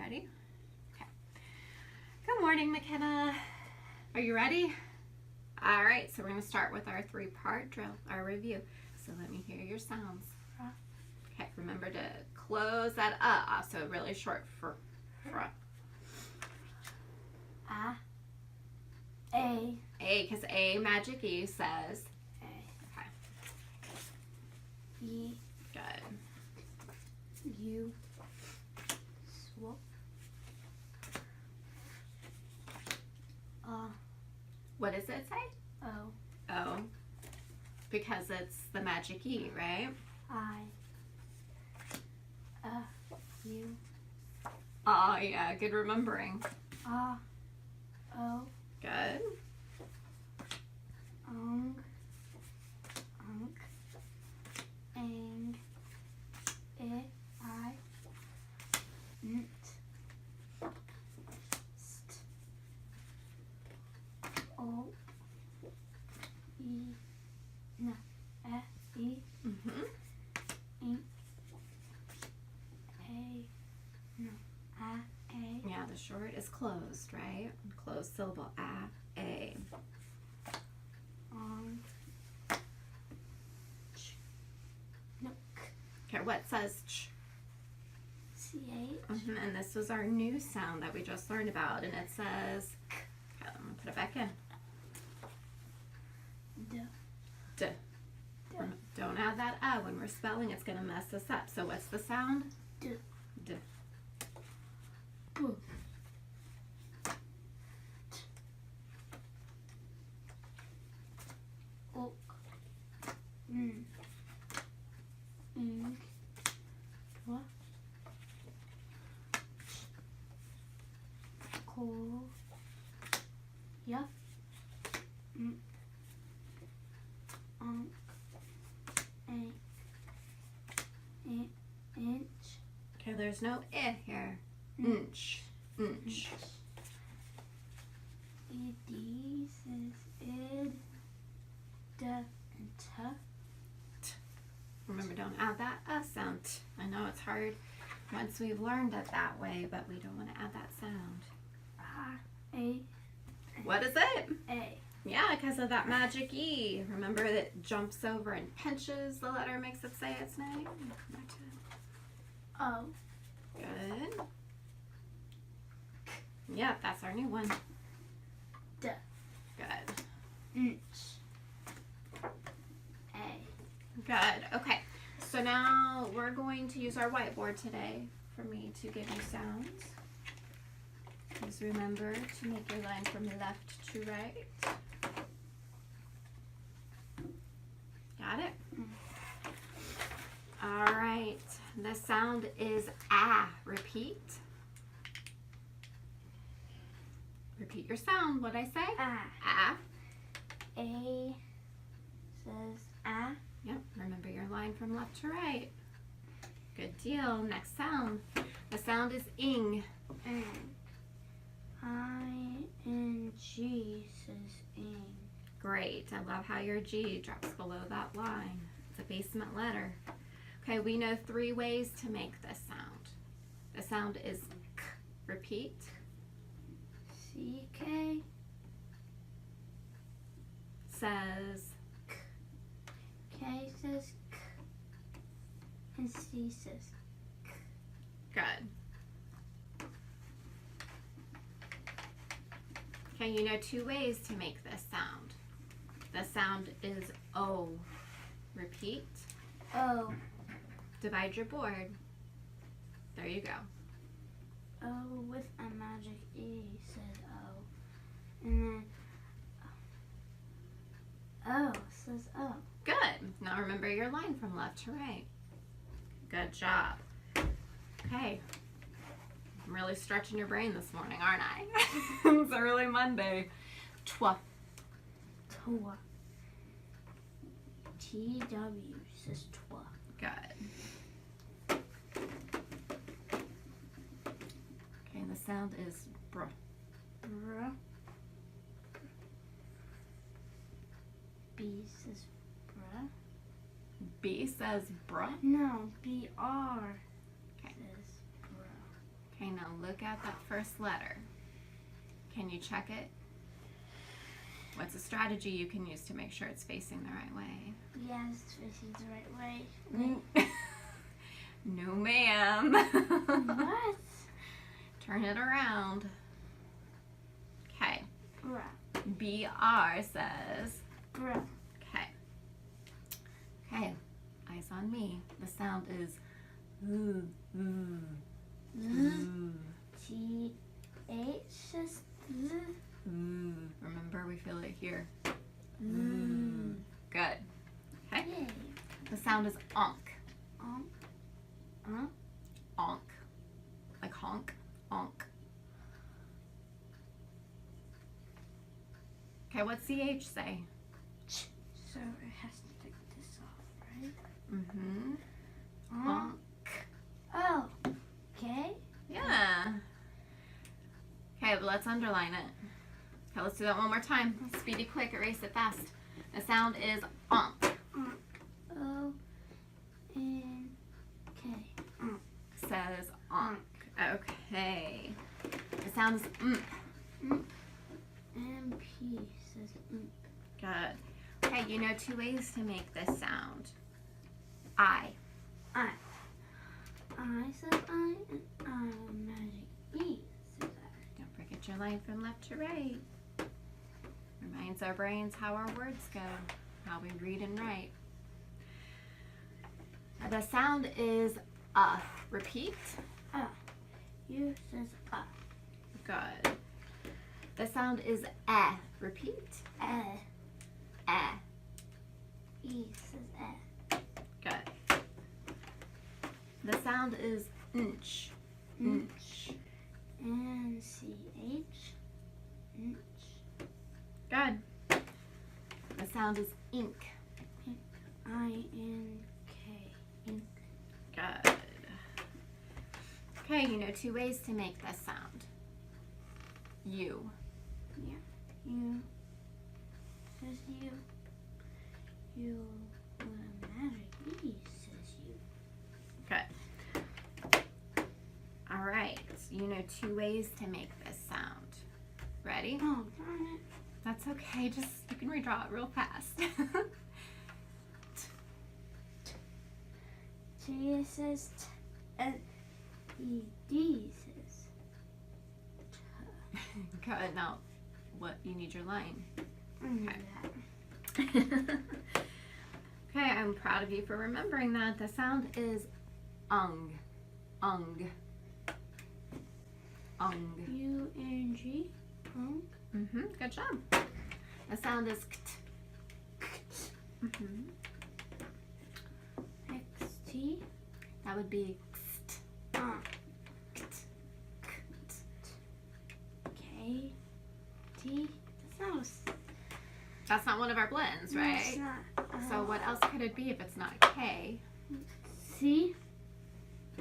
ready? Okay. Good morning, McKenna. Are you ready? All right, so we're going to start with our 3-part drill, our review. So let me hear your sounds. Okay, remember to close that off, so really short for front. A, because A, magic E says. A. Okay. E, Good. U, swap. What does it say? O, O, because it's the magic E, right? I, U, Oh, yeah, good remembering. O, Good. ung, ang, I, nt, st, o, e, n, e, Mm-hmm. ink, a, no, a. Yeah, the short is closed, right? Closed syllable, A. Ch, no, Okay, what says ch? ch, And this was our new sound that we just learned about, and it says, okay, I'm gonna put it back in. d, D. Don't add that when we're spelling, it's gonna mess us up. So what's the sound? D. D. b, ok, n, ing, twa, ko, ja, m, unk, ang, inch, Okay, there's no I here. Inch. Inch. ed says id, d, and t. Remember, don't add that sound. I know it's hard once we've learned it that way, but we don't want to add that sound. A, What is it? A. Yeah, because of that magic E. Remember that it jumps over and pinches the letter, makes it say its name. Come back to it. O, Good. Yeah, that's our new one. D, Good. inch, A. Good. Okay. So now we're going to use our whiteboard today for me to give you sounds. Please remember to make your line from left to right. Got it? All right. The sound is ah. Repeat. Repeat your sound. What'd I say? Ah. A says A. Yep. Remember your line from left to right. Good deal. Next sound. The sound is ing. I-N-G says ing. Great. I love how your G drops below that line. It's a basement letter. Okay, we know 3 ways to make this sound. The sound is k. Repeat. C-K Says K says K. And C says good. Okay, you know 2 ways to make this sound. The sound is O. Repeat. O. Divide your board. There you go. O with a magic E says O. And then O says O. Good. Now remember your line from left to right. Good job. Okay. I'm really stretching your brain this morning, aren't I? It's early Monday. Twa. Twa. T-W says twa. Good. Okay, and the sound is br. Br. B says bruh. B says bruh. No, B-R Okay. says bruh. Okay, now look at that first letter. Can you check it? What's a strategy you can use to make sure it's facing the right way? Yes, it's facing the right way. No, ma'am. What? Turn it around. Okay. Bra. BR says. Bra. Okay. Okay. Eyes on me. The sound is ooh, ooh, ooh. TH says Ooh. Remember, we feel it here. Ooh. Good. Okay. Yay. The sound is onk. Onk. Like honk. Onk. Okay, what's CH say? So it has to take this off, right? Mm-hmm. Onk. Oh. Okay. Yeah. Okay, but let's underline it. Okay, let's do that one more time. Speedy, quick, erase it fast. The sound is onk. O. N. K. Says onk. Okay. The sound is MP says Good. Okay, you know 2 ways to make this sound. I. I. I says I, and I magic E says I. Don't forget your line from left to right. Reminds our brains how our words go, how we read and write. The sound is Repeat. U says Good. The sound is Repeat. E says Good. The sound is inch. Inch. NCH. Inch. Good. The sound is ink. INK. Ink. Good. Okay, you know 2 ways to make this sound. U. U says U. U with a magic E says U. Good. All right. You know 2 ways to make this sound. Ready? Oh, darn it. That's okay. Just you can redraw it real fast. T says T. And ED says T. Good. Now, what you need your line. Okay. Okay, I'm proud of you for remembering that. The sound is ung. Ung. Ung. UNG. Good job. The sound is kt. XT. That would be xt. Kt. Kt. K. T. That's not one of our blends, No, right? it's not. So what else could it be if it's not K? C.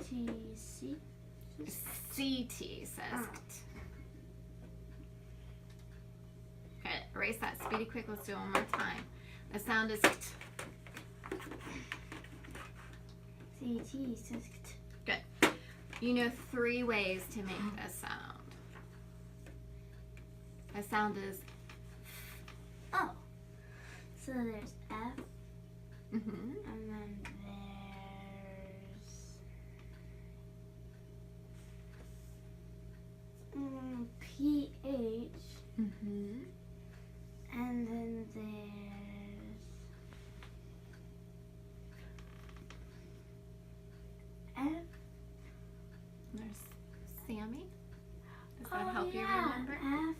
T. C. CT says kt. Okay, erase that. Speedy quick. Let's do it one more time. The sound is kt. CT says T. Good. You know 3 ways to make this sound. The sound is Oh. So there's F. mhm. And then there's PH, Mhm. and then there's F. There's Sammy. Does that help you remember? F.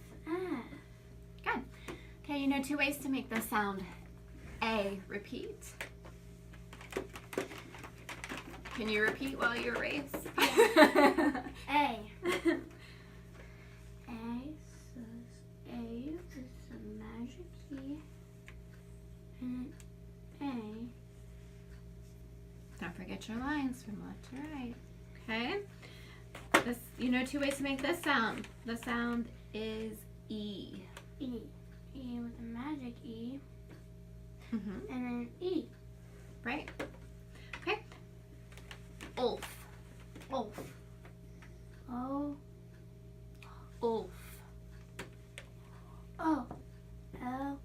Good. Okay, you know 2 ways to make the sound A. Repeat. Can you repeat while you erase? A. A says A is the magic key. And A. Don't forget your lines from left to right. Okay. This, you know 2 ways to make this sound. The sound is E. E. E with a magic E. Mhm. And then E. Right. Okay. Ulf. Ulf. O. Ulf. O. L.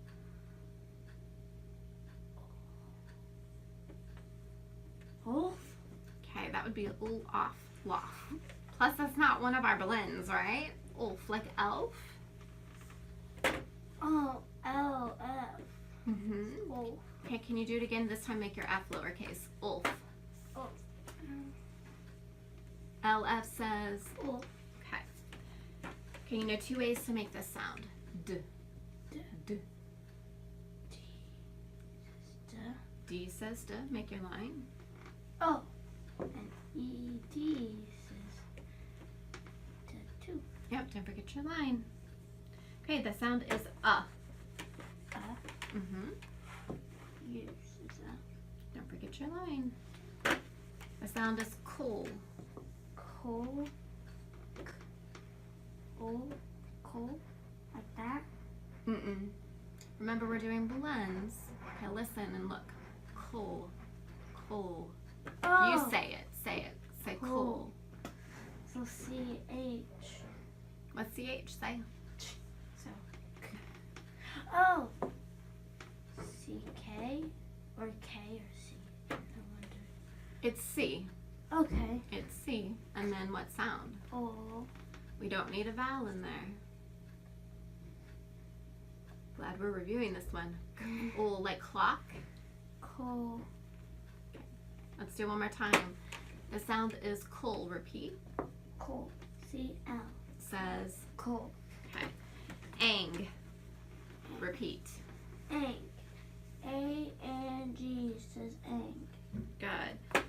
Wolf. Okay, that would be Olaf. Lof. Plus, that's not one of our blends, right? Ulf, like elf. O. L. F. Mm-hmm. Wolf. Okay, can you do it again? This time make your F lowercase. Ulf. O. LF says. Wolf. Okay. Okay, you know 2 ways to make this sound. D. D. D. D. D says D. Make your line. O. And E. D. says D. Too. Yep, don't forget your line. Okay, the sound is Mm-hmm. U. says Don't forget your line. The sound is cool. Coal. Coal. Like that. Mm-mm. Remember, we're doing blends. Okay, listen and look. Cool. Cool. Oh. You say it. Say it. Say cool. Cool. So C-H. What's CH say? So. Oh. C-K? Or K or C? I wonder. It's C. Okay. It's C. And then what sound? O. We don't need a vowel in there. Glad we're reviewing this one. Cool, like clock. Coal. Let's do it one more time. The sound is cool. Repeat. Coal. C-L. Says, Coal. okay. Ang. Repeat. Ang. A-N-G says ang. Good.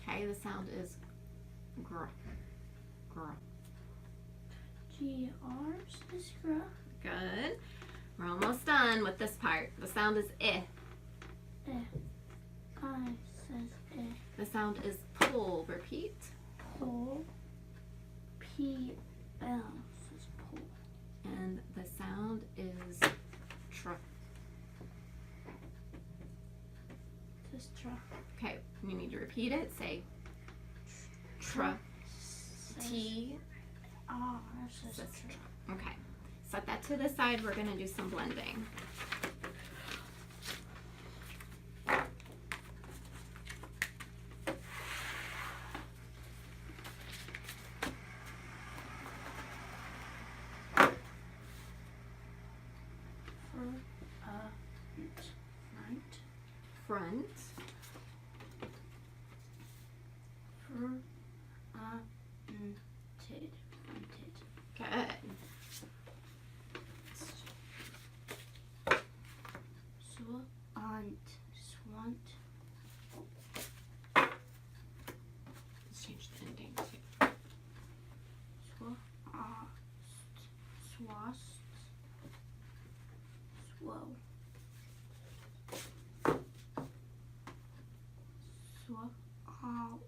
Okay, the sound is gr. Gr. G-R says gr. Good. We're almost done with this part. The sound is I. I says I. The sound is pull. Repeat. Pull. P-L says pull. And the sound is tr. Says tr. Okay, you need to repeat it. Say tr. Says T. R says Says tr. tr. Okay. Set that to the side. We're going to do some blending. Front. Fronted. Good. Swant. Let's change the ending too. Swast. Swow. Swap. Fob.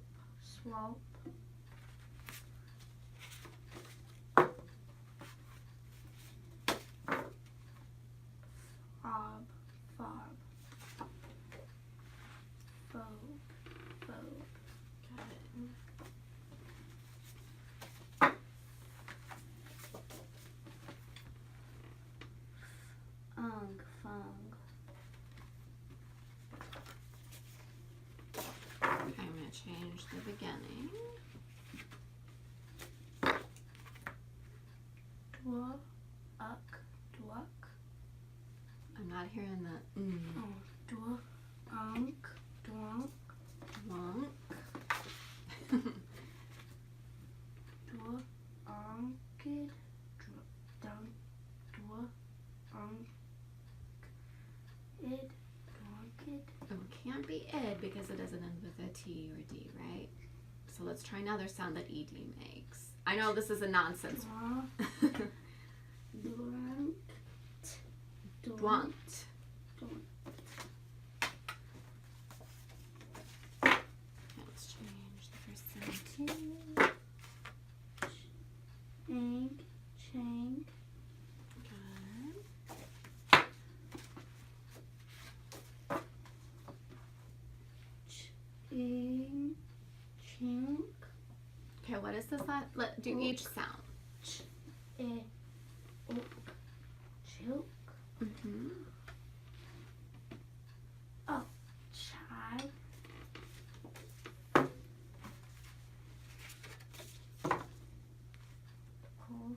Fung. Okay, I'm going to change the beginning. Dwuck. I'm not hearing the Dwunk. Dwunk. Dwunked. Oh, it can't be id because it doesn't end with a T or D, right? So let's try another sound that ED makes. I know this is a nonsense. Dwunt. Okay, let's change the first sound too. Chang. Good. Chink. Okay, what is this last? Let do each sound. Choke. Mm-hmm. Oh, chai. Cool.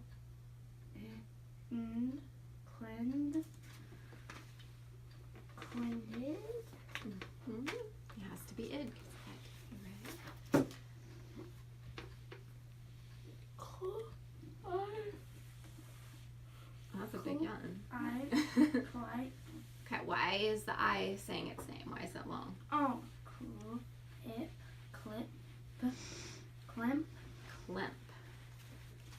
And cleaned. Cleaned. Mm-hmm. It has to be id. You ready? That's a big yawn. Okay, why is the I saying its name? Why is it long? Oh, cool. It, clip, climp. Clamp.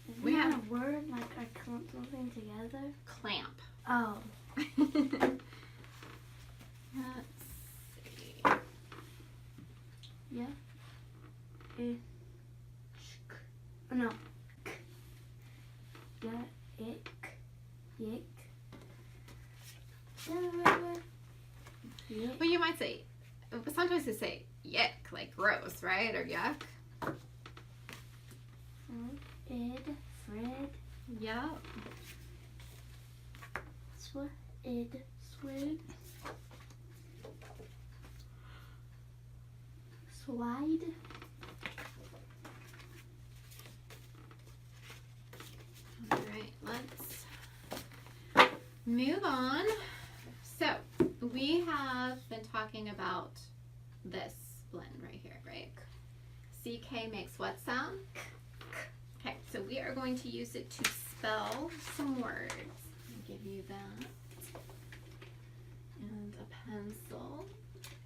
Isn't We that have- a word like I clump something together? Clamp. Oh. Let's see. Yeah. Oh, no. K. Yeah. Ick. Yick. Yick. Well, you might say, sometimes they say yuck, like gross, right? Or yuck. Id. Fred. Yep. Id. Swid. Swide. All right, let's move on. So we have been talking about this blend right here, right? CK makes what sound? Okay, so we are going to use it to spell some words. I'll give you that. And a pencil.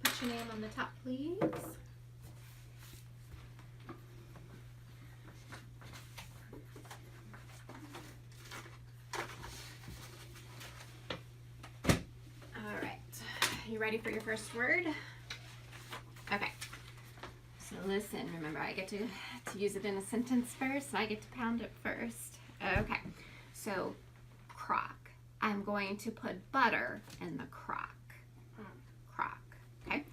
Put your name on the top, please. All right, you ready for your first word? Okay. So listen, remember I get to use it in a sentence first, so I get to pound it first. Okay, so crock. I'm going to put butter in the crock. Crock, okay?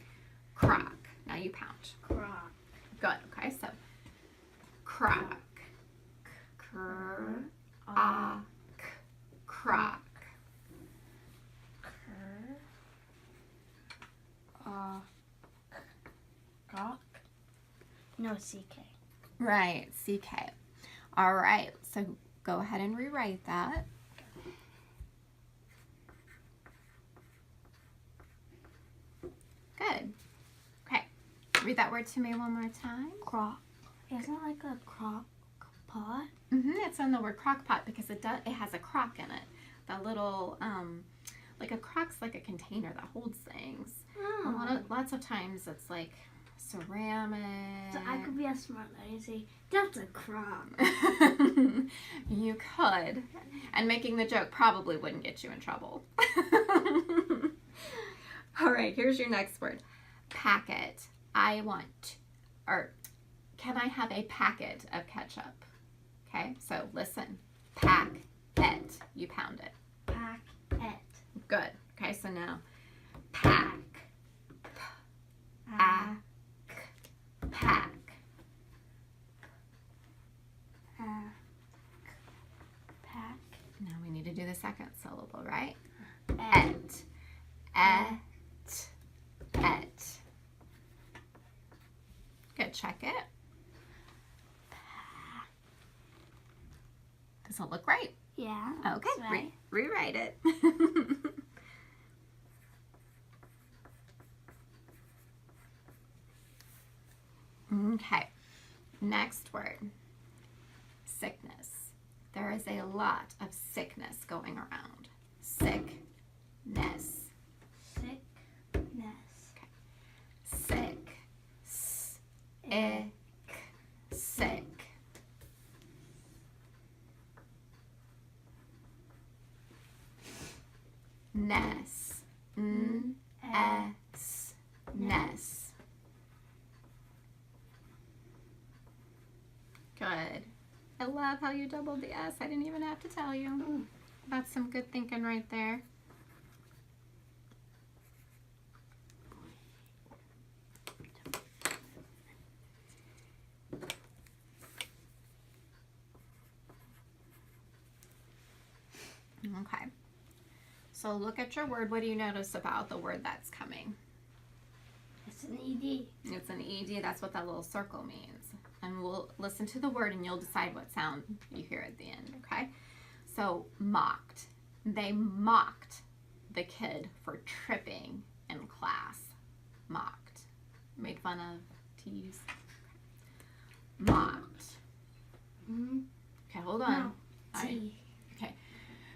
Crock. Now you pound. Crock. Good, okay, so crock. Crock. Crock. Cock. No, CK. Right, CK. All right, so go ahead and rewrite that. Good. Okay, read that word to me one more time. Crock. Isn't it like a crock pot? It's on the word crock pot because it has a crock in it. The little, like a crock's like a container that holds things. Oh. Lots of times it's like ceramic. So I could be a smart lady and say, that's a crock. You could. And making the joke probably wouldn't get you in trouble. All right, here's your next word. Packet. Can I have a packet of ketchup? Okay, so listen. Pack it. You pound it. Pack it. Good. Okay, so now pack. Pack. Pack. Now we need to do the second syllable, right? Et. Et. Good, check it. Doesn't look right. Yeah. Okay, that's right. rewrite it. Okay, next word. Sickness. There is a lot of sickness going around. Sickness. Sickness. Sick. Sick. Sick. Ness. N-S. Ness. Good. I love how you doubled the S. I didn't even have to tell you. That's some good thinking right there. Okay. So look at your word. What do you notice about the word that's coming? It's an ED. It's an ED. That's what that little circle means. And we'll listen to the word and you'll decide what sound you hear at the end, okay? So mocked. They mocked the kid for tripping in class. Mocked. Made fun of, teased. Mocked. Mm-hmm. Okay, hold on. No. T. Okay.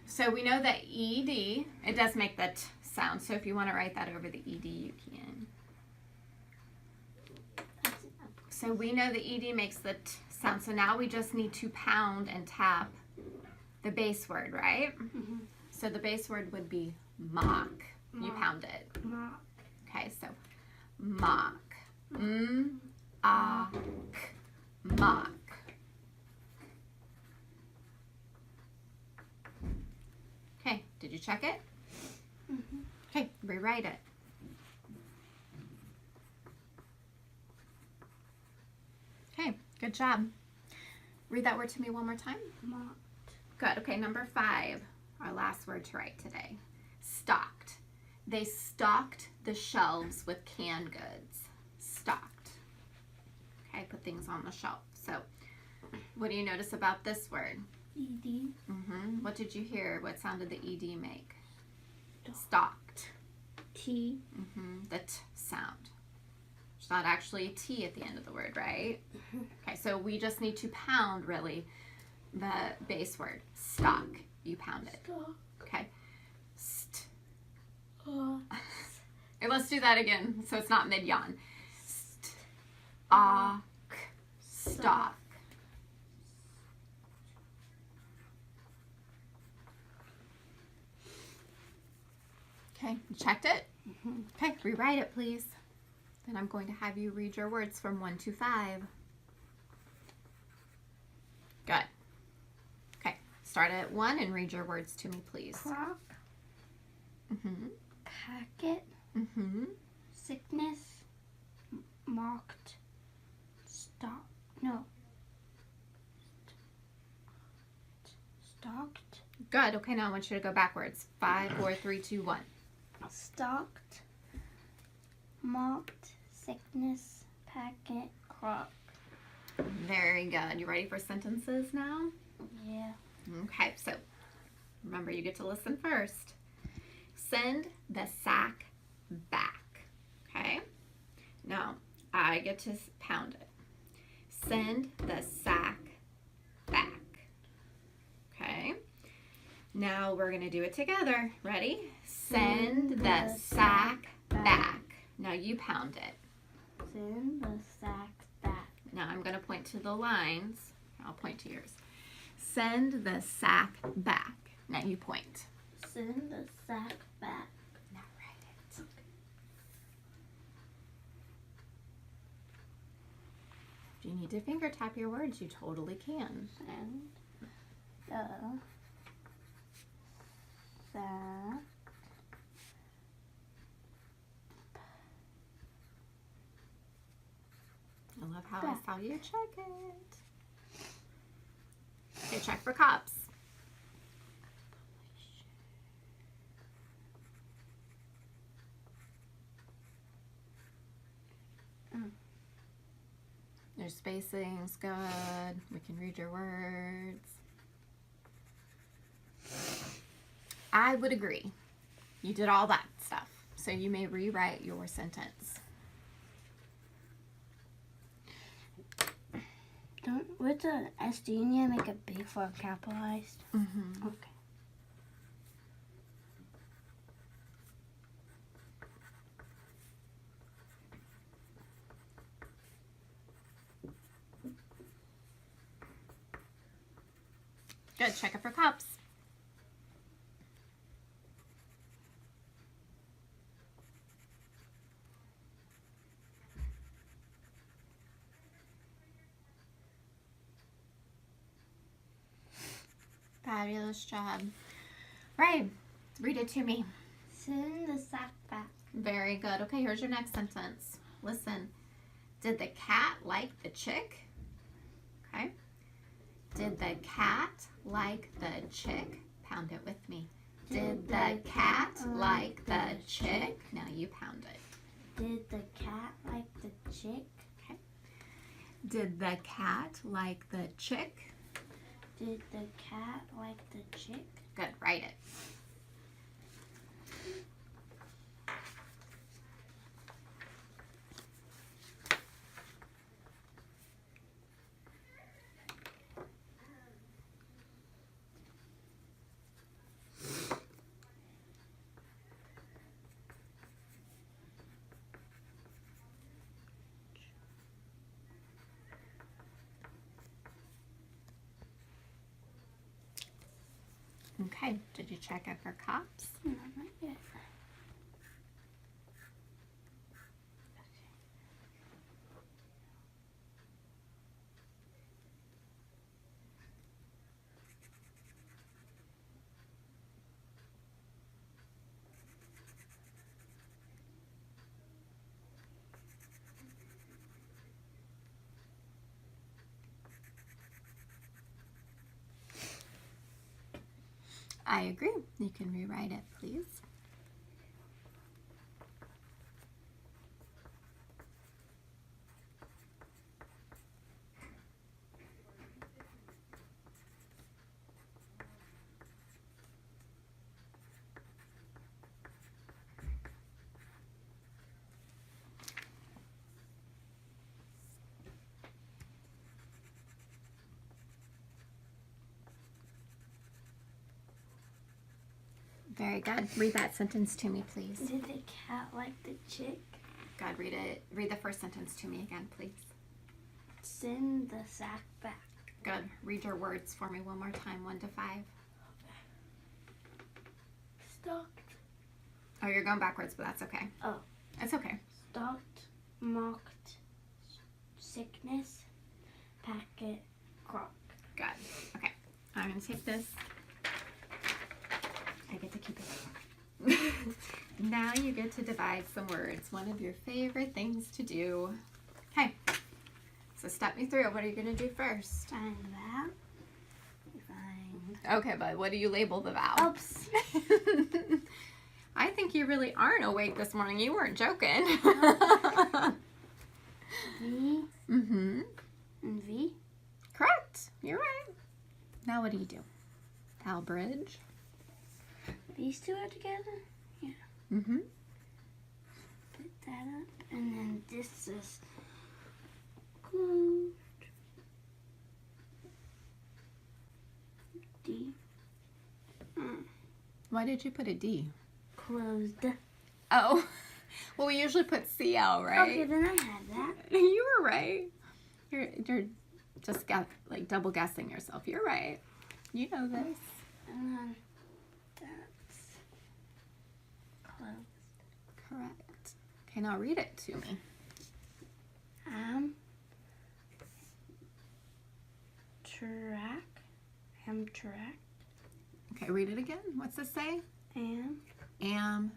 So we know that ED, it does make the T sound. So if you want to write that over the ED, you can. So we know the ED makes the T sound. So now we just need to pound and tap the base word, right? Mm-hmm. So the base word would be mock. You Mock. pound it. Mock. Okay, so mock. Mock. Okay, did you check it? Mm-hmm. Okay, rewrite it. Okay, good job. Read that word to me one more time. Mock. Good. Okay, number 5, our last word to write today. Stocked. They stocked the shelves with canned goods. Stocked. Okay, put things on the shelf. So, what do you notice about this word? ED. What did you hear? What sound did the ED make? Stocked. Stocked. T. The T sound. There's not actually a T at the end of the word, right? Okay, so we just need to pound, really, the base word. Stock. You pound it. Stock. Okay. St. Okay, let's do that again so it's not mid-yawn. St. Stock. Okay, you checked it? Okay, rewrite it, please. Then I'm going to have you read your words from 1 to 5. Good. Okay, start at 1 and read your words to me, please. Crock. Packet. Sickness. Mocked. Stock. No. Stocked. Good. Okay, now I want you to go backwards. 5, 4, 3, 2, 1. Stocked. Mocked. Sickness. Packet. Crock. Very good. You ready for sentences now? Yeah. Okay, so remember you get to listen first. Send the sack back. Okay? Now, I get to pound it. Send the sack back. Okay? Now we're going to do it together. Ready? Send the sack back. Now you pound it. Send the sack back. Now I'm going to point to the lines. I'll point to yours. Send the sack back. Now you point. Send the sack back. Now write it. If you need to finger tap your words, you totally can. Send the sack. I love how I saw you check it. Okay, check for cups. Your spacing's good. We can read your words. I would agree. You did all that stuff. So you may rewrite your sentence. With the SD, you need to make it big for capitalized. Okay. Good. Check it for cups. Fabulous job. Right. Read it to me. Send the sack back. Very good. Okay, here's your next sentence. Listen. Did the cat like the chick? Okay. Did the cat like the chick? Pound it with me. Did the cat like the chick? Now you pound it. Did the cat like the chick? Did the cat like the chick? Did the cat like the chick? Good, write it. Okay, did you check out for cops? No, not yet. I agree. You can rewrite it, please. Very good. Read that sentence to me, please. Did the cat like the chick? God, read it. Read the first sentence to me again, please. Send the sack back. Good. Read your words for me one more time, 1 to 5. Stalked. Oh, you're going backwards, but that's okay. Oh. It's okay. Stalked, mocked, sickness, packet, crock. Good. Okay. I'm going to take this. I get to keep it. Now you get to divide some words. One of your favorite things to do. Okay. So step me through. What are you going to do first? Find that. Find. Okay, but what do you label the vowel? Oops. I think you really aren't awake this morning. You weren't joking. V Mm-hmm. and V. Correct. You're right. Now what do you do? Vowel bridge. These two are together. Mm-hmm. Put that up, and then this is closed. D. Why did you put a D? Closed. Oh. Well, we usually put CL, right? Okay, then I had that. You were right. You're just like double guessing yourself. You're right. You know this. And then that's closed. Correct. Okay, now read it to me. Track. Okay, read it again. What's this say? Amtrak.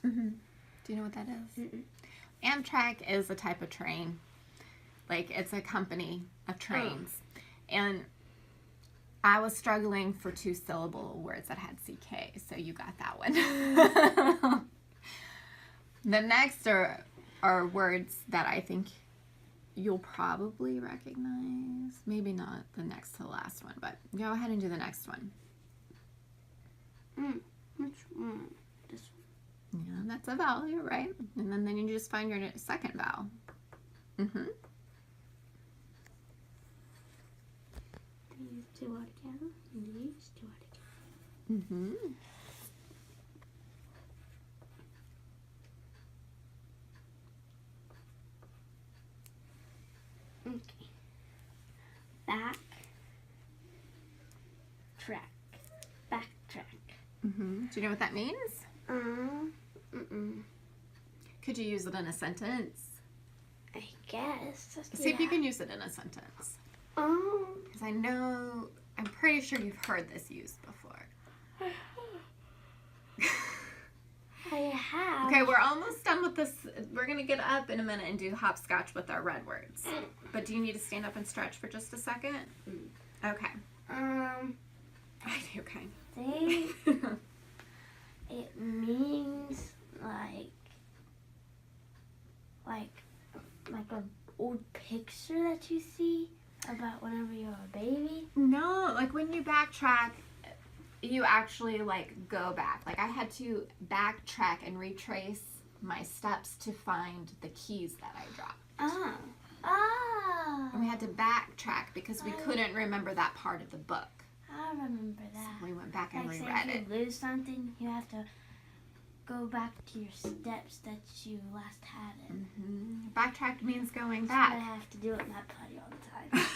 Mm-hmm. Do you know what that is? Mm-mm. Amtrak is a type of train. Like, it's a company of trains. And I was struggling for 2-syllable words that had CK, so you got that one. The next are words that I think you'll probably recognize. Maybe not the next to the last one, but go ahead and do the next one. Which one? This one. Yeah, that's a vowel, you're right. And then you just find your second vowel. Mm-hmm. These two are together, and these two are together. Mm-hmm. Okay. Back. Track. Backtrack. Mm-hmm. Do you know what that means? Could you use it in a sentence? I guess. See if you can use it in a sentence. Because I'm pretty sure you've heard this used before. I have. Okay, we're almost done with this. We're going to get up in a minute and do hopscotch with our red words. But do you need to stand up and stretch for just a second? Okay. I do kind Think of. it means like a old picture that you see about whenever you're a baby. No, like when you backtrack, you actually like go back. Like I had to backtrack and retrace my steps to find the keys that I dropped. Oh. Oh. And we had to backtrack because we couldn't remember that part of the book. I remember that. We went back and Like, say reread it. if you lose something, you have to go back to your steps that you last had it. Mm-hmm. Backtrack means going I back. have to do it in that putty all the time.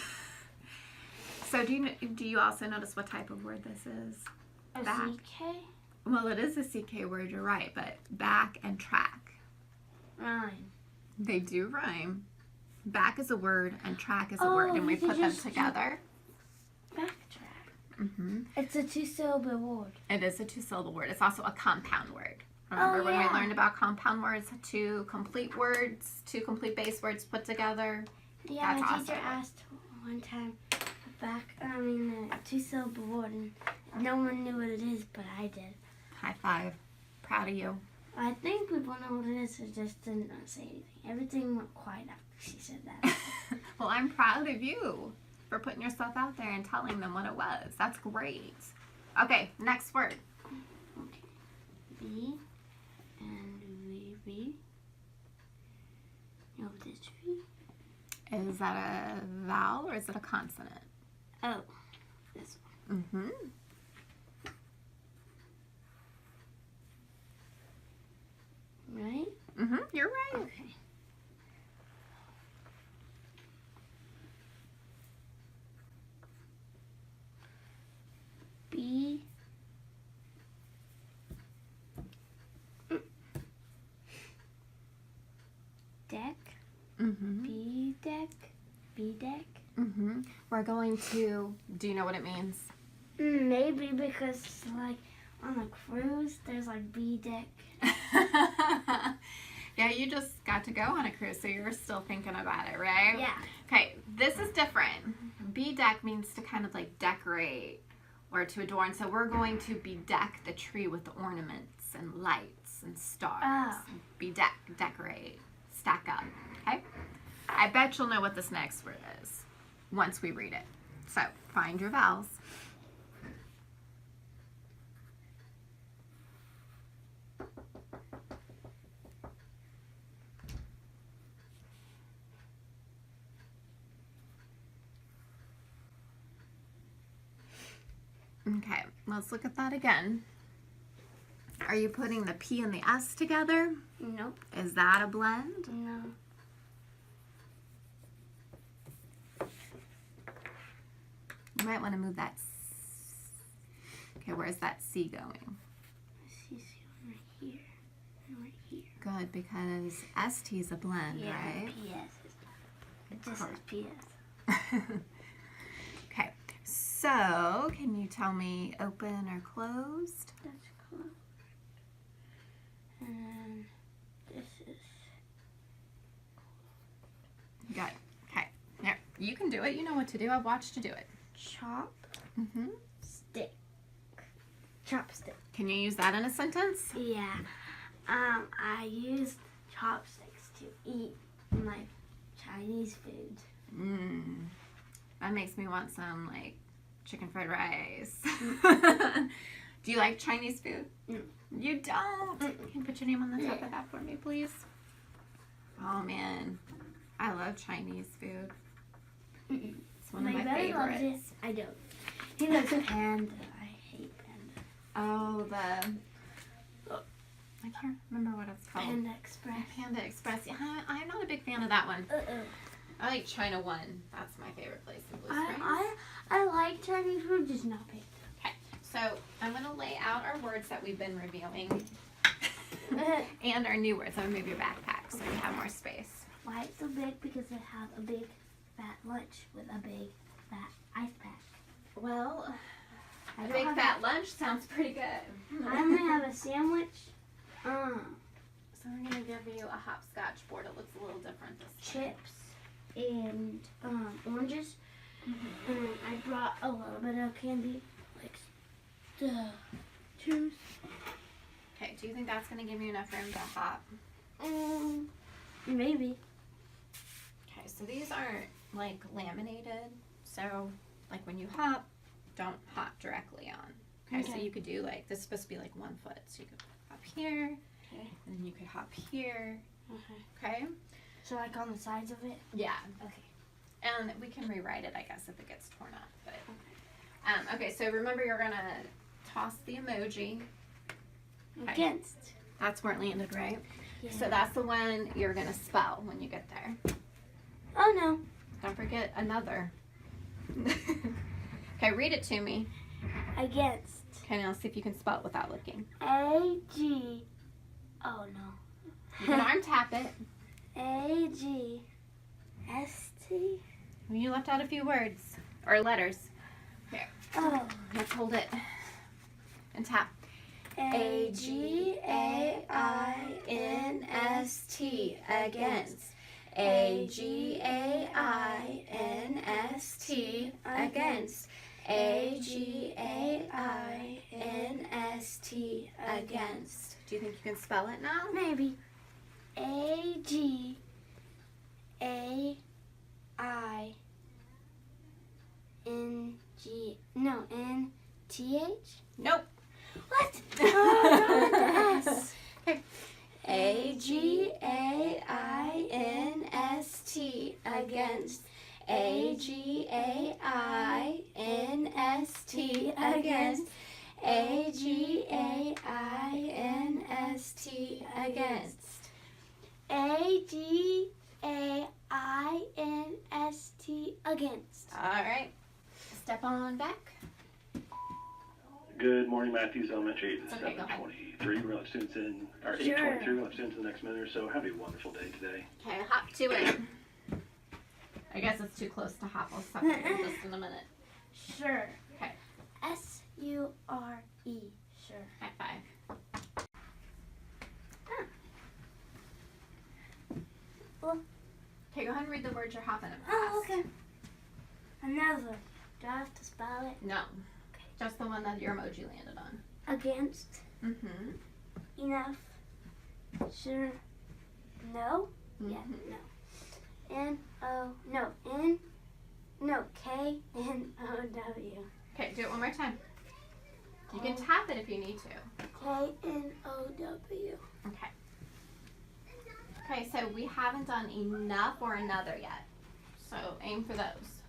So do you also notice what type of word this is? A Back. CK? Well, it is a CK word, you're right, but back and track. Rhyme. They do rhyme. Back is a word and track is a word, and we you could put them just do together. Backtrack. Mm-hmm. It's a 2-syllable word. It is a 2-syllable word. It's also a compound word. Remember when we yeah. learned about compound words? Two complete words, two complete base words put together. Yeah, That's my teacher awesome. asked one time a 2-syllable word, and no one knew what it is, but I did. High five. Proud of you. I think people know what it is, so just didn't say anything. Everything went quiet after she said that. Well, I'm proud of you for putting yourself out there and telling them what it was. That's great. Okay, next word. Okay. B and V. You know what this V? Is that a vowel or is it a consonant? Oh, this one. Mm-hmm. Right? Mm-hmm. You're right. Okay. B. Deck. Mm-hmm. B deck. B deck. Mm-hmm. We're going to. Do you know what it means? Maybe because like on a cruise, there's like B deck. Yeah, you just got to go on a cruise, so you're still thinking about it, right? Yeah. Okay, this is different. Bedeck means to kind of like decorate or to adorn. So we're going to bedeck the tree with ornaments and lights and stars. Oh. Bedeck, decorate, stack up. Okay? I bet you'll know what this next word is once we read it. So find your vowels. Okay, let's look at that again. Are you putting the P and the S together? Nope. Is that a blend? No. You might want to move that. Okay, where's that C going? She's right here. And right here. Good, because ST is a blend, right? PS is. It just says PS. Okay, so can you tell me open or closed? That's cool. And this is. Good. Okay, there. You can do it. You know what to do. I've watched you do it. Chop Mm-hmm. stick. Chopstick. Can you use that in a sentence? Yeah. I used chopsticks to eat like Chinese food. Mmm. That makes me want some like chicken fried rice. Do you like Chinese food? No. You don't? Can you put your name on the top of that for me, please? Oh man, I love Chinese food. It's one of my brother loves it. favorites. I don't. He loves panda. I hate panda. Oh, I can't remember what it's called. Panda Express. Panda Express. Yeah, I'm not a big fan of that one. Uh-oh. I like China One. That's my favorite place in Blue Springs. I like Chinese food, just not panda. Okay, so I'm going to lay out our words that we've been reviewing and our new words. I'm going to move your backpack so you have more space. Why it's so big? Because it has a big fat lunch with a big fat ice pack. Well, I a don't big have fat lunch sounds pretty good. I'm gonna have a sandwich. So we're going to give you a hopscotch board. It looks a little different this time. Chips and oranges. And I brought a little bit of candy, like choose. Okay, do you think that's going to give you enough room to hop? Maybe. Okay, so these aren't like laminated. So like when you hop, don't hop directly on. Okay, so Okay. you could do like, this is supposed to be like 1 foot. So you could hop here, Okay. and then you could hop here. Okay. Okay? So like on the sides of it? Yeah. Okay. And we can rewrite it, I guess, if it gets torn up. But okay, so remember you're going to toss the emoji. Okay. Against. That's where it landed, right? Yeah. So that's the one you're going to spell when you get there. Oh no. Don't forget another. Okay, read it to me. Against. Okay, now see if you can spell it without looking. A-G. Oh no. You can arm tap it. A-G-S-T. You left out a few words or letters. Oh. Let's hold it and tap. A-G-A-I-N-S-T against. A-G-A-I-N-S-T against. A-G-A-I-N-S-T against. Do you think you can spell it now? Maybe. A-G-A-I-N-G. No, N-T-H? Nope. What? Oh, no, S. A-G-A-I-N-S-T against. A-G-A-I-N-S-T against. A-G-A-I-N-S-T against. A-G-A-I-N-S-T against. All right. Step on back. Good morning, Matthews Elementary. It's Okay, go ahead. 7:23. We'll have students in, or Sure. 8:23. We'll have students in the next minute or so. Have a wonderful day today. Okay, hop to it. I guess it's too close to hop. I'll stop it in just in a minute. Sure. Okay. S-U-R-E. Sure. High five. Well- Okay, go ahead and read the words you're hopping at. Oh, okay. Another. Do I have to spell it? No. Just the one that your emoji landed on. Against. Mm-hmm. Enough. Sure. No. Yeah. Mhm. No. N-O. No. N. No. K-N-O-W. Okay, do it one more time. You can tap it if you need to. K-N-O-W. Okay. Okay, so we haven't done enough or another yet. So aim for those.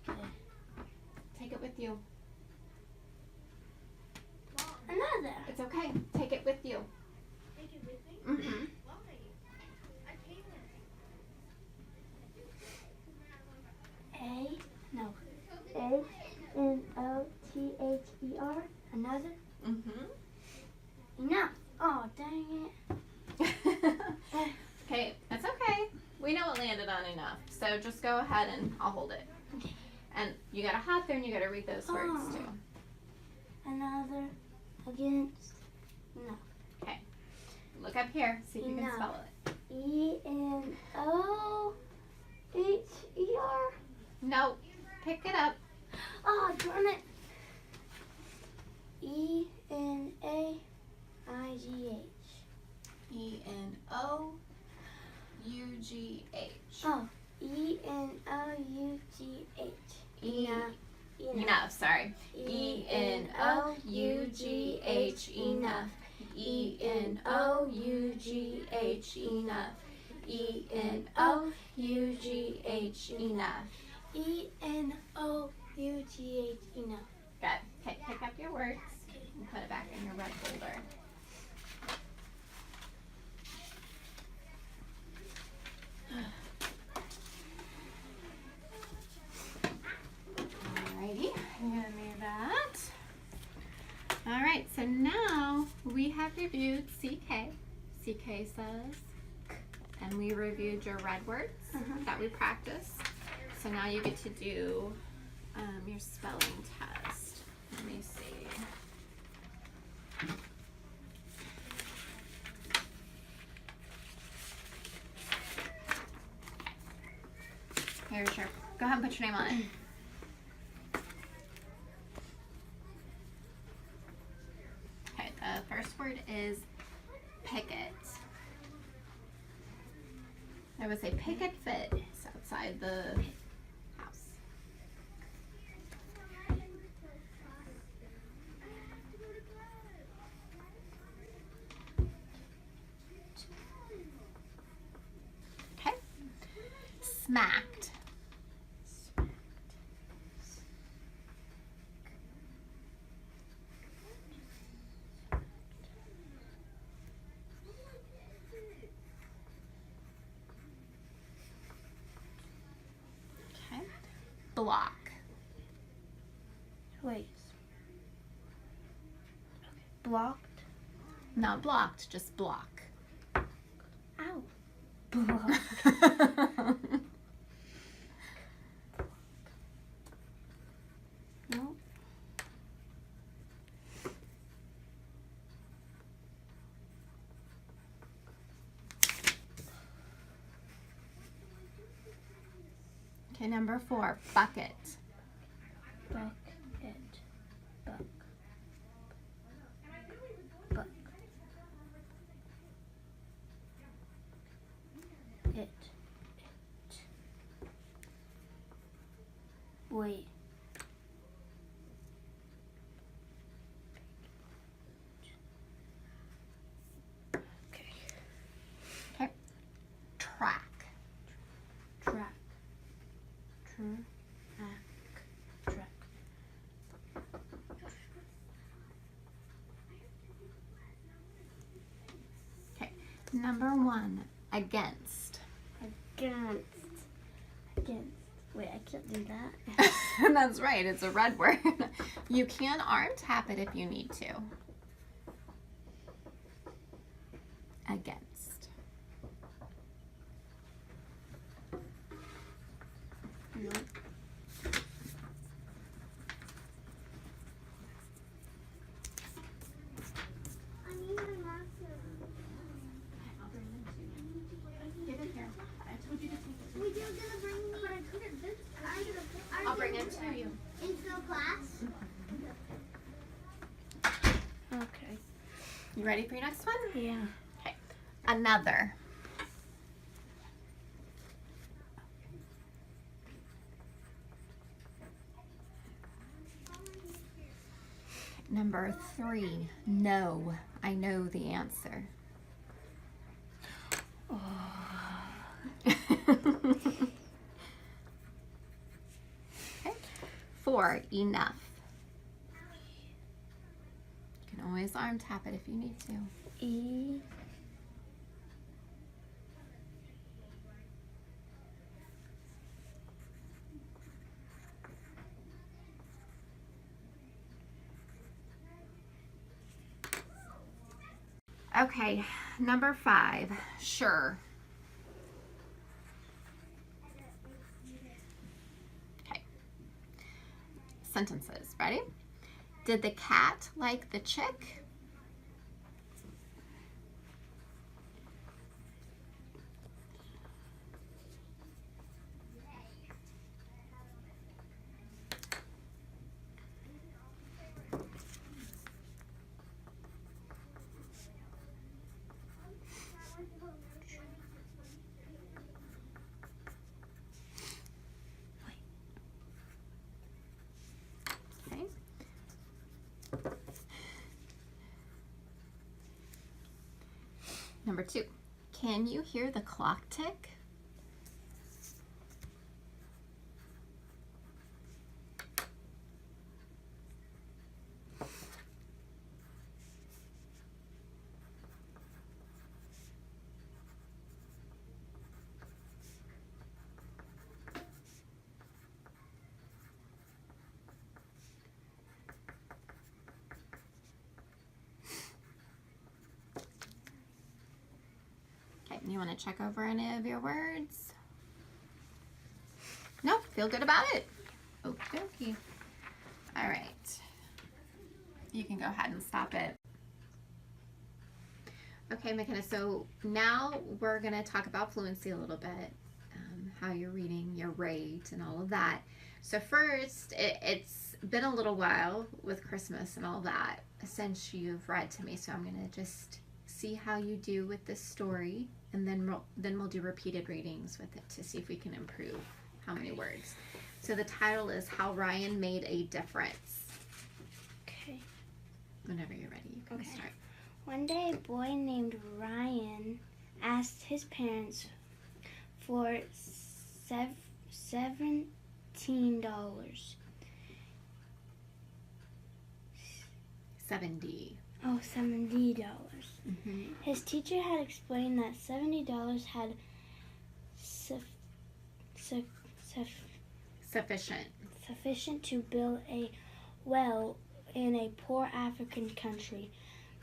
Okay. Take it with you. Another. It's okay. Take it with you. Take it with me? Mm-hmm. Why? I came with A. No. A-N-O-T-H-E-R. Another. Mm-hmm. Enough. Oh, dang it. Okay, that's okay. We know it landed on enough. So just go ahead and I'll hold it. Okay. And you gotta hop there and you gotta read those words Oh. too. Another. Against. No. Look up here, see if you can Enough. spell it. E-N-O-H-E-R. No, pick it up. Oh, darn it. E-N-A-I-G-H. E-N-O-U-G-H. Oh, E-N-O-U-G-H. Enough. Enough. Enough, sorry. E-N-O-U-G-H, enough. E-N-O-U-G-H, enough. E-N-O-U-G-H, enough. E-N-O-U-G-H. Enough. Good. Okay, pick up your words and put it back in your red folder. Alrighty, I'm gonna move that. Alright, so now we have reviewed CK. CK says, and we reviewed your red words that we practiced. So now you get to do your spelling test. Let me see. Here's your, go ahead and put your name on it. next word is picket. There was a picket fence outside the house. Okay. Smacked. Okay. Block. Wait. Blocked. Not blocked, just block. Ow. Block. No. Okay, number 4, bucket. Bucket. Buck. Buck. It. Wait. Okay. Okay. Track. Track. Track. Okay. Number 1, against. Against. Wait, I can't do that. That's right, it's a red word. You can arm tap it if you need to. Against. No. I need my marker. Give it here. I told you to take it. Wait, you were gonna bring me, but I couldn't. I'll bring it to you. Into class? Okay. You ready for your next one? Yeah. Okay. Another. Number 3, no. I know the answer. Okay. 4, enough. You can always arm tap it if you need to. E. Okay, number 5, sure. Okay. Sentences, ready? Did the cat like the chick? Okay. Number 2, can you hear the clock tick? Okay, you want to check over any of your words? No, feel good about it. Okie dokie. All right. You can go ahead and stop it. Okay, McKenna, so now we're going to talk about fluency a little bit, how you're reading, your rate, and all of that. So first, it's been a little while with Christmas and all that. since you've read to me, so I'm going to just see how you do with this story, and then we'll do repeated readings with it to see if we can improve how many words. So the title is How Ryan Made a Difference. Okay. Whenever you're ready, you can Okay. start. One day, a boy named Ryan asked his parents for $17. $70. Oh, $70. Mm-hmm. His teacher had explained that $70 had sufficient to build a well in a poor African country.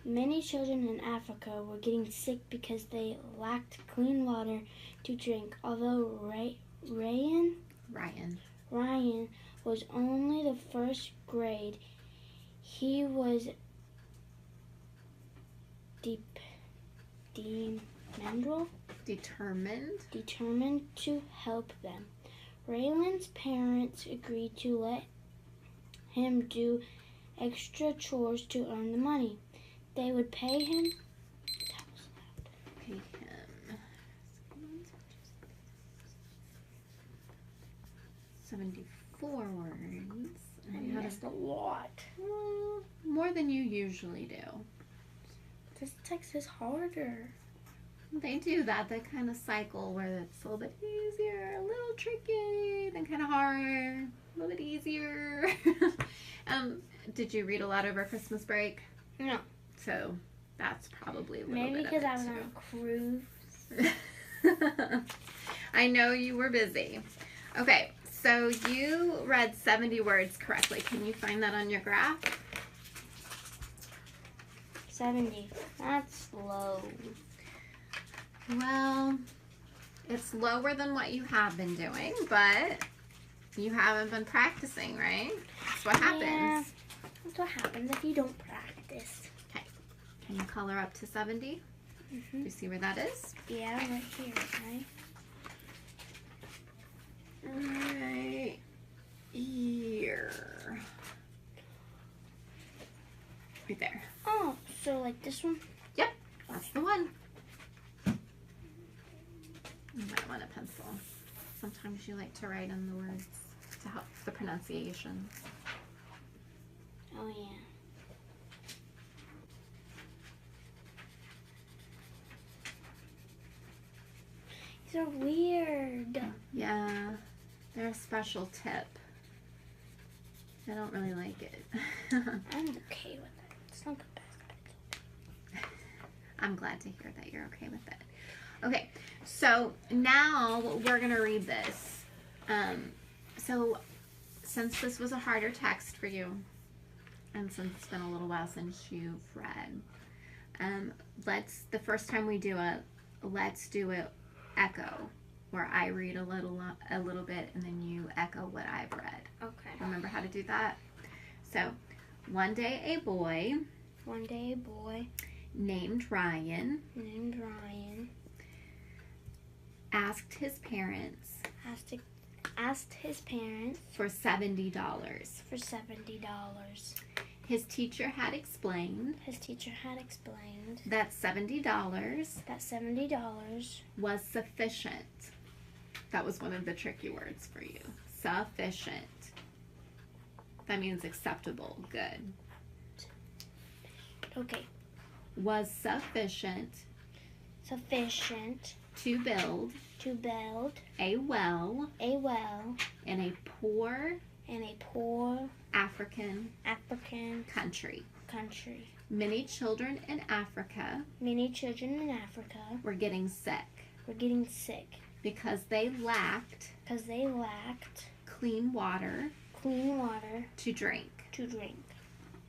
Many children in Africa were getting sick because they lacked clean water to drink. Although Ryan was only the first grade, he was determined to help them. Raylan's parents agreed to let him do extra chores to earn the money. They would pay him. Pay him. 74 words. I And how missed a lot. more than you usually do. This text is harder. They do that. They kind of cycle where it's a little bit easier, a little tricky, then kind of hard, a little bit easier. Did you read a lot over Christmas break? No. So that's probably a little Maybe bit because of I it was on a cruise. I know you were busy. Okay, so you read 70 words correctly. Can you find that on your graph? 70. That's low. Well, it's lower than what you have been doing, but you haven't been practicing, right? That's what happens. Yeah, that's what happens if you don't practice. Can you color up to 70? Do you see where that is? Yeah, right here, right? Right here. Right there. Oh, so like this one? Yep, that's the one. You might want a pencil. Sometimes you like to write in the words to help the pronunciation. Oh, yeah. These are weird. Yeah, they're a special tip. I don't really like it. I'm okay with it. It's not the best, but it's I'm glad to hear that you're okay with it. Okay, so now we're going to read this. So since this was a harder text for you, and since it's been a little while since you've read, the first time we do it, let's do it echo, where I read a little bit and then you echo what I've read. okay. Remember how to do that? So, one day a boy One day a boy named Ryan named Ryan asked his parents asked his parents for $70. for $70. His teacher had explained His teacher had explained that $70 that $70 was sufficient. That was one of the tricky words for you. Sufficient. That means acceptable, good. okay, Was sufficient sufficient to build to build a well a well in a poor in a poor African African country. country. Many children in Africa Many children in Africa were getting sick were getting sick because they lacked because they lacked clean water clean water to drink. to drink.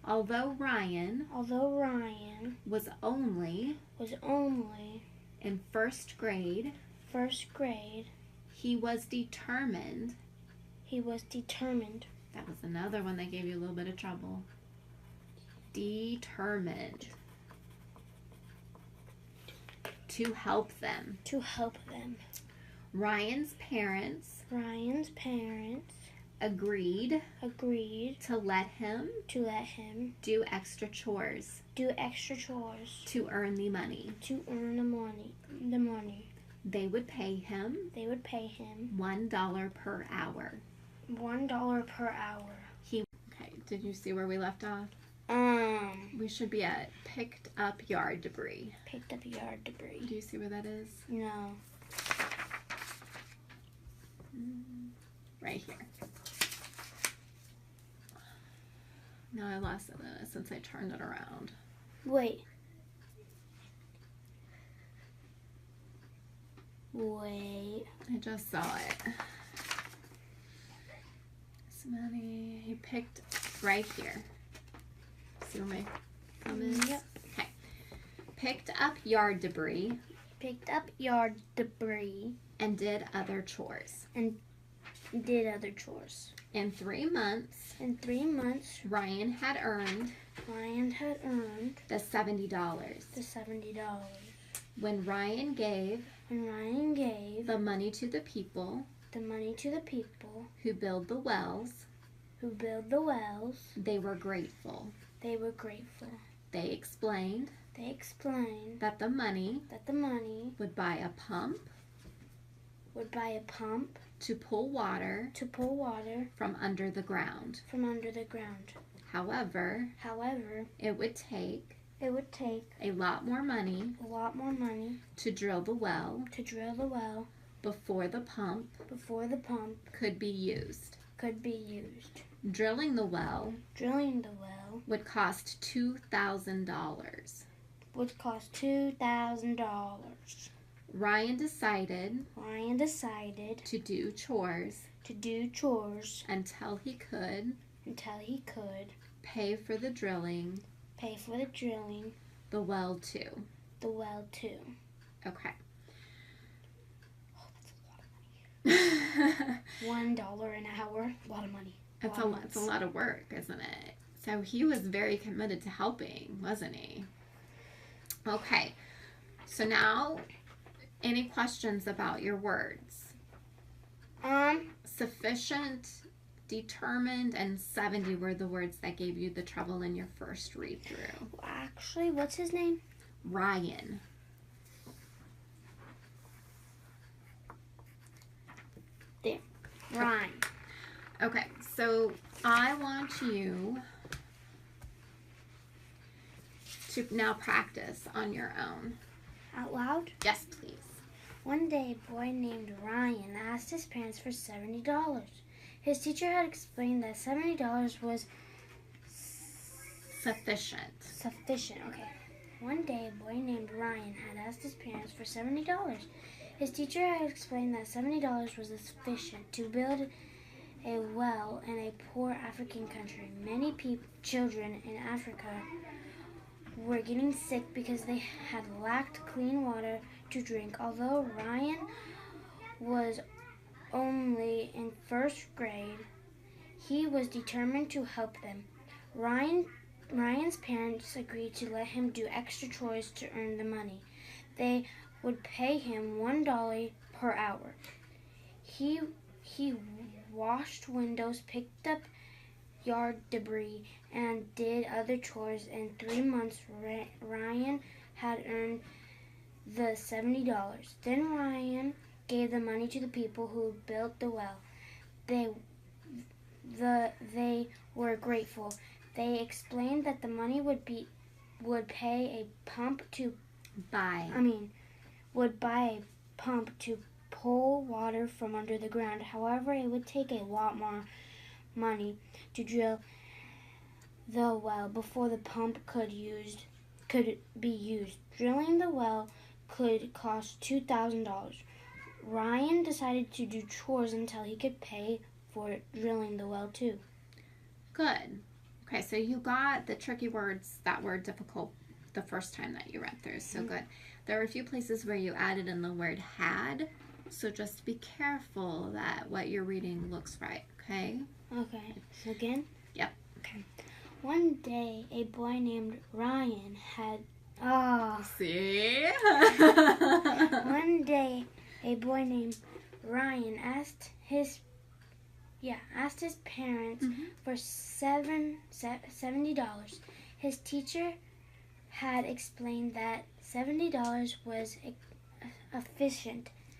Although Ryan Although Ryan was only was only in first grade, first grade, he was determined. he was determined That was another one that gave you a little bit of trouble. Determined to help them. to help them. Ryan's parents Ryan's parents agreed agreed to let him to let him do extra chores do extra chores to earn the money. to earn the money. The money. They would pay him They would pay him $1 per hour. $1 per hour. Okay, did you see where we left off? We should be at picked up yard debris. Picked up yard debris. Do you see where that is? No. Right here. Now I lost it since I turned it around. Wait. Wait. I just saw it. This money he picked right here. See where my thumb is? Yep. Okay. Picked up yard debris Picked up yard debris and did other chores. and did other chores. In 3 months, In 3 months, Ryan had earned Ryan had earned the $70. the $70. When Ryan gave When Ryan gave the money to the people the money to the people who build the wells, who build the wells, they were grateful. they were grateful. They explained They explained that the money that the money would buy a pump would buy a pump to pull water to pull water from under the ground. from under the ground. However, However, it would take it would take a lot more money a lot more money to drill the well to drill the well before the pump before the pump could be used. could be used. Drilling the well Drilling the well would cost $2,000. would cost $2,000. Ryan decided Ryan decided to do chores to do chores until he could pay for the drilling the well too. the well too. Okay. Oh, that's a lot of money. $1 an hour, a lot of money. It's a lot of work, isn't it? So he was very committed to helping, wasn't he? Okay. So now, any questions about your words? Sufficient, determined, and 70 were the words that gave you the trouble in your first read through. Actually, what's his name? Ryan. Ryan. Okay, so I want you to now practice on your own. Out loud? Yes, please. One day, a boy named Ryan asked his parents for $70. His teacher had explained that $70 was Sufficient. sufficient. Okay. One day, a boy named Ryan had asked his parents for $70. His teacher had explained that $70 was sufficient to build a well in a poor African country. Many children in Africa were getting sick because they had lacked clean water to drink. Although Ryan was only in first grade, he was determined to help them. Ryan's parents agreed to let him do extra chores to earn the money. They would pay him $1 per hour. He washed windows, picked up yard debris, and did other chores. In 3 months, Ryan had earned the $70. Then Ryan gave the money to the people who built the well. They were grateful. They explained that the money would pay a pump to would buy a pump to pull water from under the ground. However, it would take a lot more money to drill the well before the pump could be used. Drilling the well could cost $2,000. Ryan decided to do chores until he could pay for drilling the well too. Good. Okay, so you got the tricky words that were difficult the first time that you read through. So good. There were a few places where you added in the word had, so just be careful that what you're reading looks right, okay? Okay, so again? Yep. Okay. One day, a boy named Ryan had... See? One day, a boy named Ryan asked his asked his parents for $70. His teacher had explained that $70 was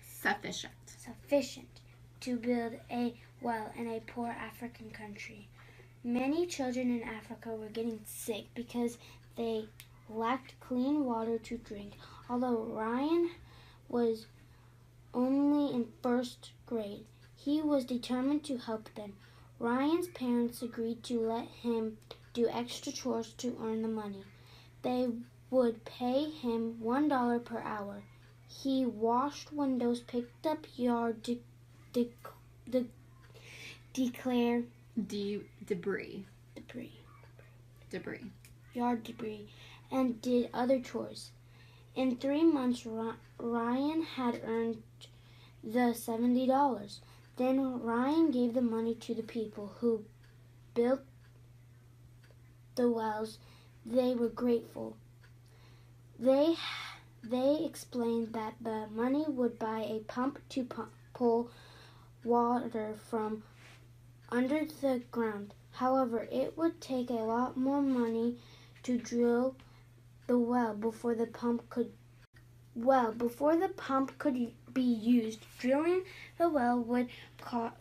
sufficient to build a well in a poor African country. Many children in Africa were getting sick because they lacked clean water to drink. Although Ryan was only in first grade, he was determined to help them. Ryan's parents agreed to let him do extra chores to earn the money. They would pay him $1 per hour. He washed windows, picked up yard yard debris, and did other chores. In 3 months, Ryan had earned the $70. Then Ryan gave the money to the people who built the wells. They were grateful. They explained that the money would buy a pump to pull water from under the ground. However, it would take a lot more money to drill the well before the pump could be used. Drilling the well would cost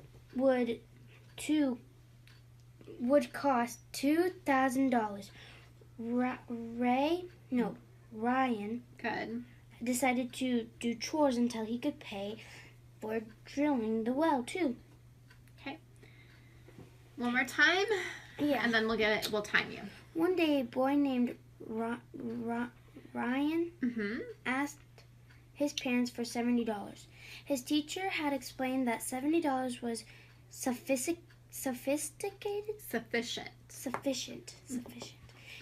$2,000. Ryan decided to do chores until he could pay for drilling the well too. Okay. One more time. Yeah. And then we'll time you. One day, a boy named Ryan asked his parents for $70. His teacher had explained that $70 was sufficient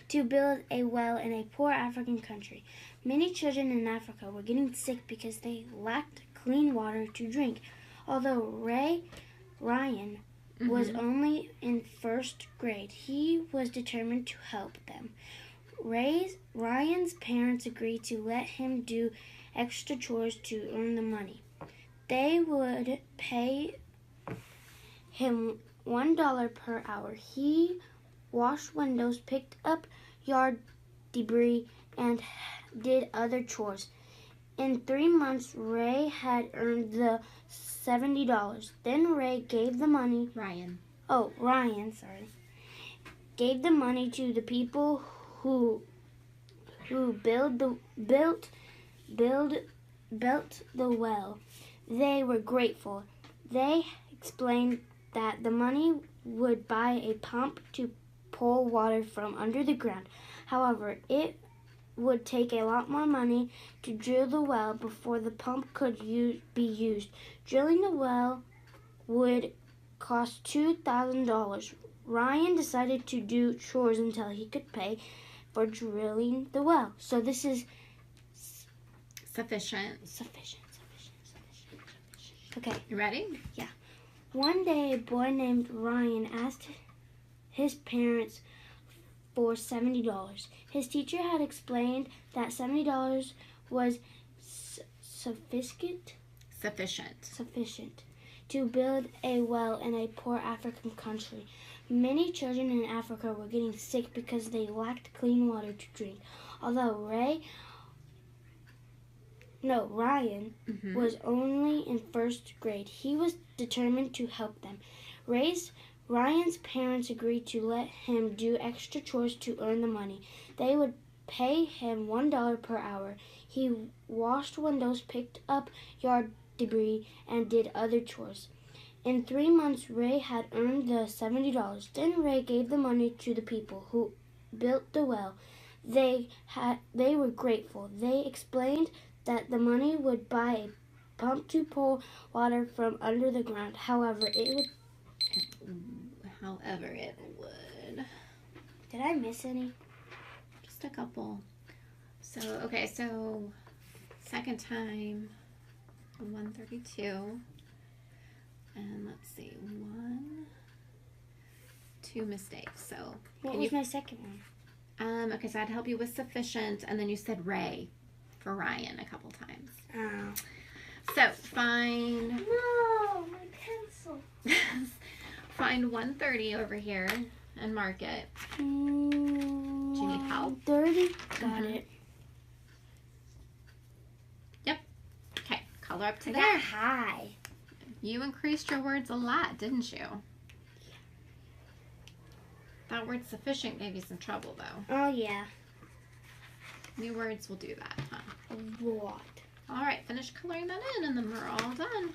to build a well in a poor African country. Many children in Africa were getting sick because they lacked clean water to drink. Although Ryan was only in first grade, he was determined to help them. Ryan's parents agreed to let him do extra chores to earn the money. They would pay him $1 per hour. He washed windows, picked up yard debris, and did other chores. In 3 months, Ray had earned the $70. Then Ray gave the money. Ryan, gave the money to the people who built the well. They were grateful. They explained that the money would buy a pump to pull water from under the ground. However, it would take a lot more money to drill the well before the pump could be used. Drilling the well would cost $2,000. Ryan decided to do chores until he could pay for drilling the well. So this is sufficient. Okay. You ready? Yeah. One day, a boy named Ryan asked his parents for $70. His teacher had explained that $70 was sufficient to build a well in a poor African country. Many children in Africa were getting sick because they lacked clean water to drink. Although Ryan was only in first grade, he was determined to help them. Ryan's parents agreed to let him do extra chores to earn the money. They would pay him $1 per hour. He washed windows, picked up yard debris, and did other chores. In 3 months, Ray had earned the $70. Then Ray gave the money to the people who built the well. They were grateful. They explained that the money would buy a pump to pull water from under the ground. However, it would. Did I miss any? Just a couple. So second time, 132. And let's see, 2 mistakes. So what was my second one? Okay, so I'd help you with sufficient, and then you said Ray for Ryan a couple times. Oh. So find. No, my pencil. find 130 over here and mark it. Do you need help? 30. Got Mhm. it. Okay, color up to I there. got high. You increased your words a lot, didn't you? That word sufficient gave you some trouble, though. Oh, yeah. New words will do that, huh? A lot. All right, finish coloring that in, and then we're all done.